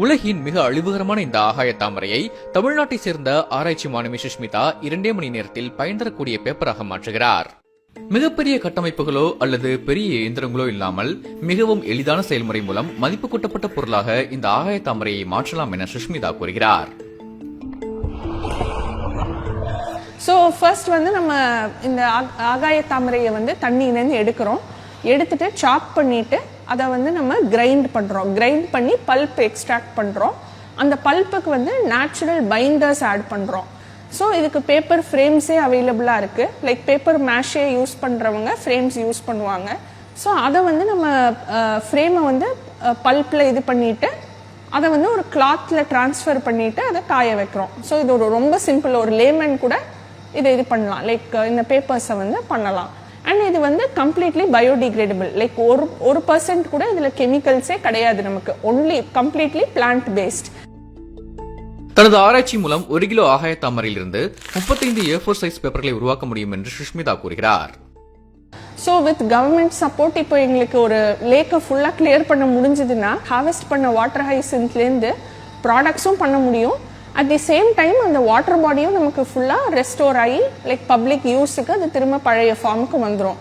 உலகின் மிக அழிவுகரமான இந்த ஆகாய தாமரையை தமிழ்நாட்டை சேர்ந்த ஆராய்ச்சி மாணவி சுஷ்மிதா 2 மணி நேரத்தில் பயன் தரக்கூடிய பேப்பராக மாற்றுகிறார். மிகப்பெரிய கட்டமைப்புகளோ அல்லது பெரிய இயந்திரங்களோ இல்லாமல் மிகவும் எளிதான செயல்முறை மூலம் மதிப்பு கூட்டப்பட்ட பொருளாக இந்த ஆகாய தாமரையை மாற்றலாம் என சுஷ்மிதா கூறுகிறார். ஸோ ஃபர்ஸ்ட் நம்ம இந்த ஆகாய தாமரையை தண்ணியிலேருந்து எடுத்துட்டு சாப் பண்ணிட்டு அதை நம்ம கிரைண்ட் பண்ணுறோம். கிரைண்ட் பண்ணி பல்ப் எக்ஸ்ட்ராக்ட் பண்ணுறோம். அந்த பல்ப்புக்கு நேச்சுரல் பைண்டர்ஸ் ஆட் பண்ணுறோம். ஸோ இதுக்கு பேப்பர் ஃப்ரேம்ஸே அவைலபிளாக இருக்குது. லைக் பேப்பர் மேஷே யூஸ் பண்ணுறவங்க ஃப்ரேம்ஸ் யூஸ் பண்ணுவாங்க. ஸோ அதை நம்ம ஃப்ரேமை பல்ப்பில் இது பண்ணிவிட்டு அதை ஒரு கிளாத்தில் ட்ரான்ஸ்ஃபர் பண்ணிவிட்டு அதை காய வைக்கிறோம். ஸோ இது ரொம்ப சிம்பிள். ஒரு லேமன் கூட இது பண்ணலாம். லைக் இந்த பேப்பர்ஸை பண்ணலாம். அண்ட் இது கம்ப்ளீட்லி பயோடிகிரேடபிள். லைக் 1% கூட இதில் கெமிக்கல்ஸே கிடையாது. நமக்கு ஒன்லி கம்ப்ளீட்லி பிளான்ட் பேஸ்ட். தனது ஆராய்ச்சி மூலம் 1 கிலோ ஆகாய தாமரையிலிருந்து 35 A4 சைஸ் பேப்பர்களை உருவாக்க முடியும் என்று சுஷ்மிதா கூறுகிறார். ஸோ வித் கவர்மெண்ட் சப்போர்ட் இப்போ எங்களுக்கு ஒரு லேக்கை ஃபுல்லாக கிளியர் பண்ண முடிஞ்சதுன்னா ஹார்வெஸ்ட் பண்ண வாட்டர் ஹைசின்த்லேருந்து ப்ராடக்ட்ஸும் பண்ண முடியும். அட் தி சேம் டைம் அந்த வாட்டர் பாடியும் நமக்கு ஃபுல்லாக ரெஸ்டோர் ஆகி லைக் பப்ளிக் யூஸுக்கு அது திரும்ப பழைய ஃபார்முக்கு வந்துடும்.